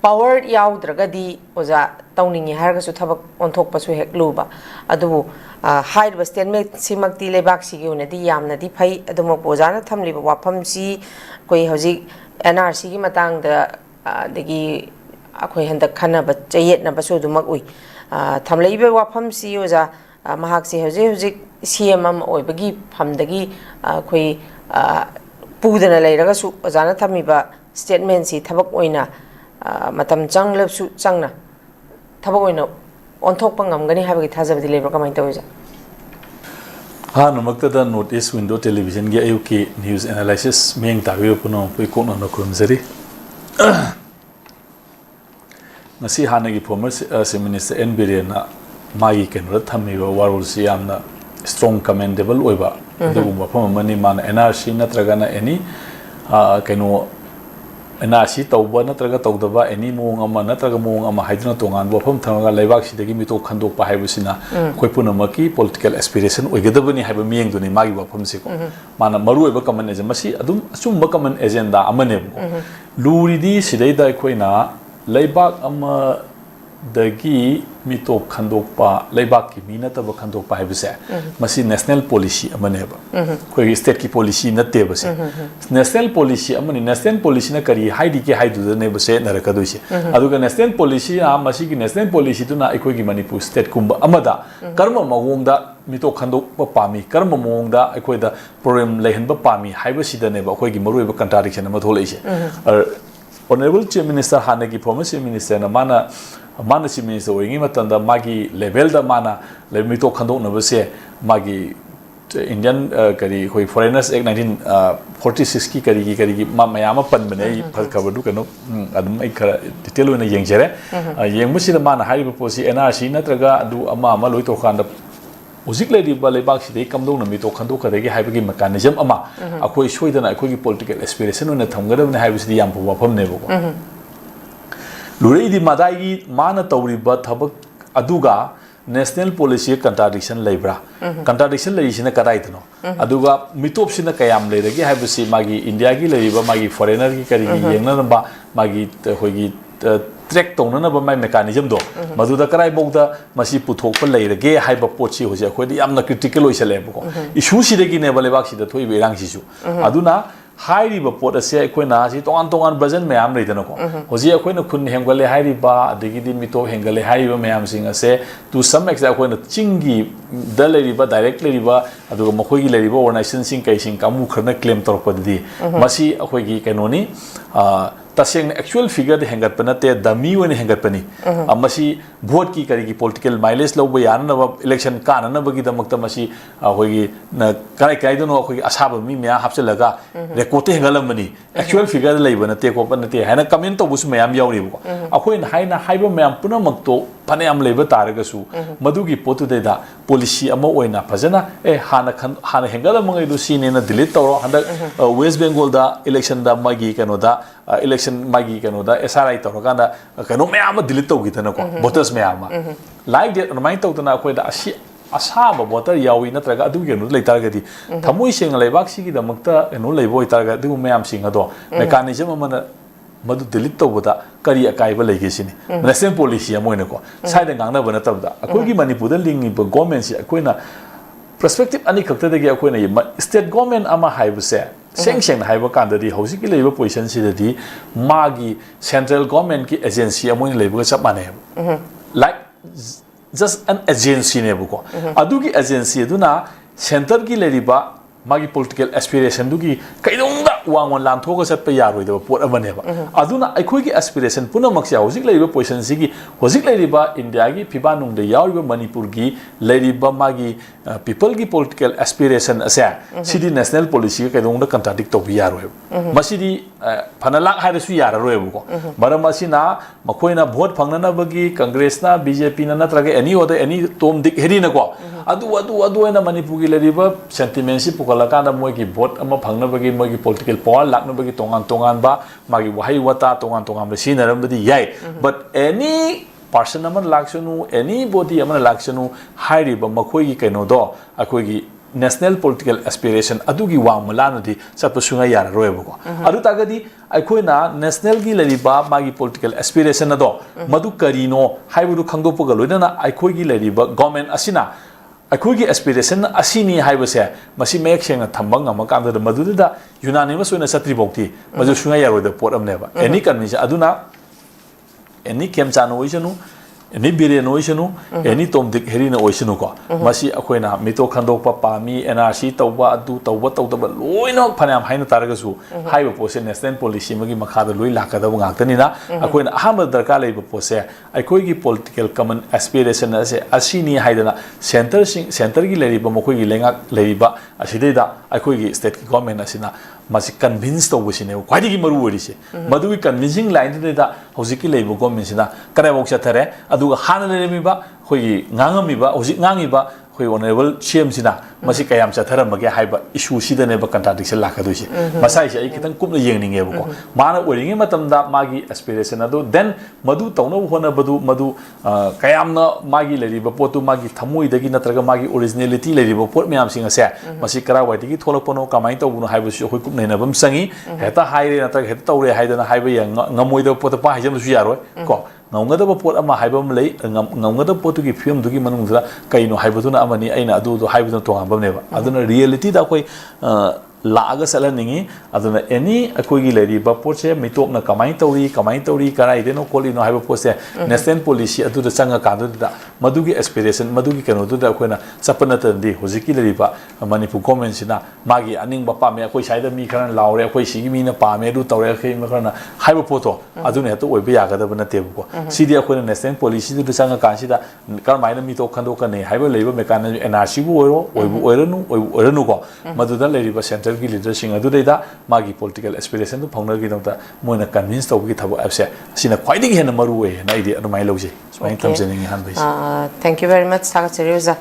power yaudragadi oja tawningi hargasu thabak onthokpasu hek luba adubu hide ba statement simakti lebak sigi unadi yamnadi phai adumok ojana thamliba wafam si koi hoji NRC gi matang da dagi akhoi handak khana ba chayet na basu dumak ui thamleibe wafam si oja mahak si hoji CM am oibagi phamdagi khoi pudana leiragasu ojana thamiba statement si thabak oina matam changlapsu changna thabak oina onthokpa ngamgani habagi thajabdi lebra kamai tawja Namakta Notice Window Television gi UK News Analysis meng tawi puno pui kono no kurumzari ngasi hanagi former Minister N Birena magi kenra thamiba warul siamna strong commendable oiba dugumba phamani man NRC natragana any keno NRC tauba natraga taudaba any mong ama natraga mong ama haiduna tongan bofam thanga leibak sidagi mito khandok pa haibusina khoi punamaki political aspiration oigadabani haiba miyeng duni magi bofam se ko mana maru oiba common agenda masi adum asumba common agenda amane ko luridi sidaida khoina leibak ama dagi mito khandok pa leibak ki mina taba khandok pa haibuse masi national policy amane ba khoi state ki policy natte base national policy amani national policy na kari haidi ke haidu ne base naraka doise aduga national policy a masi ki national policy tu na ikoi ki manipur state kumba amada karma mawongda mito khandok pa pami karma mawongda ikoi da program lehan ba pami haibasida ne ba khoi ki maroi ba contradiction ama tholaise Honorable Chief Minister Hanagi former Chief Minister na mana Chief Minister oingi matanda magi level da mana lemito khandok na base magi Indian kari koi Foreigners Act 1946 ki kari mayama pan bane phal khabadu kano adum ai khara detail oina yengjare yengmusi da mana hariba posi NRC natraga adu ama loi to khanda Uzik lady balibak si day kamdong na mito khandok kadagi haibagi mechanism ama akoi soidana akoi political aspiration na thamgadab na haibisi di yampu wafam nebo ko lurei di madai mana tawriba thabak aduga national policy contradiction leibra contradiction lei sina kadai tno aduga mitop sina kayam leidagi haibisi magi India gi leiba magi foreigner gi kari gi yengna ba magi hoigi track tong na ba mai mechanism do maduda karai bogda masi puthok pa leirage haiba pochi hoje khoi yamna critical oisale ko issue sidagi ne balebak sida thoi berang sisu aduna hairi ba pot ase khoi na si tongan version mayam leidana ko hoji khoi na khun hengale hairi ba adigi di mito hengale hairi ba mayam sing ase to some extent khoi na chingi daleri ba directly ba aduga makhoi gi leri ba organization sing kai sing kamu khana claim tor pa di masi khoi gi kanoni taseng actual figure de hengat panate dami woni hengat pani amasi vote ki kari ki political mileage lo ba yan na election ka na ba gi damakta masi hoigi na kai do no hoigi asaba mi mya hapselaga record hengalam mani actual figure lei ba nate ko panate haina comment to bus mayam yauri ko akoi na haina haiba mayam puna makto pane am leba taraga su madugi potu de da policy ama oina phajana hana hengalam ngai do sine na delete tawro handa West Bengal da election da magi kano da election magi kano da SRI tawro kanda kano mayam delete to gitana ko voters mayam like that remind to na akoi da asi asaba voter yawi natraga adu genu leitargadi thamoi seng leibak sigi da makta enu leiboi targa du mayam singa do mechanism amana madu delete to boda kari akai ba legi sini national policy amoina ko side ngangna bana tabda akoi gi manipur da lingi ba government si akoi na perspective ani khakta de gi akoi na state government ama haibuse seng na haiba kanda di hosi ki leiba position si di magi central government ki agency amoina leiba chap mane like just an agency ne buko adugi agency aduna center ki leriba magi political aspiration dugi kaidonga wangwan lam thoga sat pa yaroi da pot amane ba aduna aikhoi gi aspiration puna maksia hojik leiba position sigi hojik leiba India gi phiba nung de yauriba Manipur gi leiba magi people gi political aspiration asa city national policy kaidonga contradict to bi yaroi masidi phanalak hairesu yararoi buko maram asina makoina vote phangnana bagi Congress na BJP na natraga any other any tom dik herina ko adu na Manipur gi leiba sentiment si pukalakanda moi gi vote ama phangna bagi moi gi political power lakna bagi tongan ba magi wahai wata tongan sinaram badi yai but any person aman laksanu anybody aman laksanu hairi ba makhoi gi kaino do akoi gi national political aspiration adugi wang malana di sap sunga yara roebo ko adu tagadi aikoina national gi leriba magi political aspiration ado madu karino haibu khangdopo ga loina aikoi gi leriba government asina aikoi gi aspiration asini haibase masi mek sengna thambang amakam da madu da unanimous oina satri bokti madu sunga yaro da pot amneba any convention aduna any kemchano oisanu any billion oisanu any tom dik herina oisanu ko masi akoina mito khandokpa pami nrc tawba adu tawba tawba loina phanam haina taragasu haiba pose national policy magi makha da loi lakada ngakta na akoina ahama darka leiba pose aikoi gi political common aspiration ase asini haidana center gi leriba mokoi gi lenga leriba asideda aikoi gi state government asina masi convince to busine kwadi gi maru orise madu gi convincing line da hojiki leiba government sina kana bok chathare aduga hana leremiba khoi ngangamiba hoji ngangiba khoi honorable cm sina masi kayam chatharam bage haiba issue sida ne ba contradiction lakadoise masai se ai kitang kumna yengninge bako mana oringe matamda magi aspiration ado then madu tawno hona badu madu kayamna magi leriba potu magi thamoi dagi natraga magi originality leriba pot myam singa se masi kara wati gi tholokpono kamai tawbuno haiba su khoi kumna na bam sangi heta haire natraga heta tawre haidana haiba yang ngamoi da pot pa haijam su yaroi ko ngawngada pot ama haibam lei ngawngada potu gi film dugi manungda kaino haibaduna amani aina adu do haibaduna tongambam neba aduna reality da koi laga salaningi aduna any akoi gi leri ba potse mitop na kamai tauri karai deno kolino haiba potse national policy adu da changa kandu da madugi aspiration madugi kano du da koina sapana tandi hojiki leri ba manipur government sina magi aning ba pa me akoi saida mi kharan laure akoi sigi mi na pa me du taure khei ma khana haiba poto aduna heto oibe yaga da bana tebu ko sidi akoi national policy du da changa kan sida kar maina mi to khando kan nei haiba leiba mechanism nrc bu oiranu ko madu da leri ba center की leadership adu deida magi political aspiration to phongna gi dongta moina convince to gi thabo apse sina khwaidi gi hena maru we na idi adu mai loje so I am thank you very much Saga Cherioza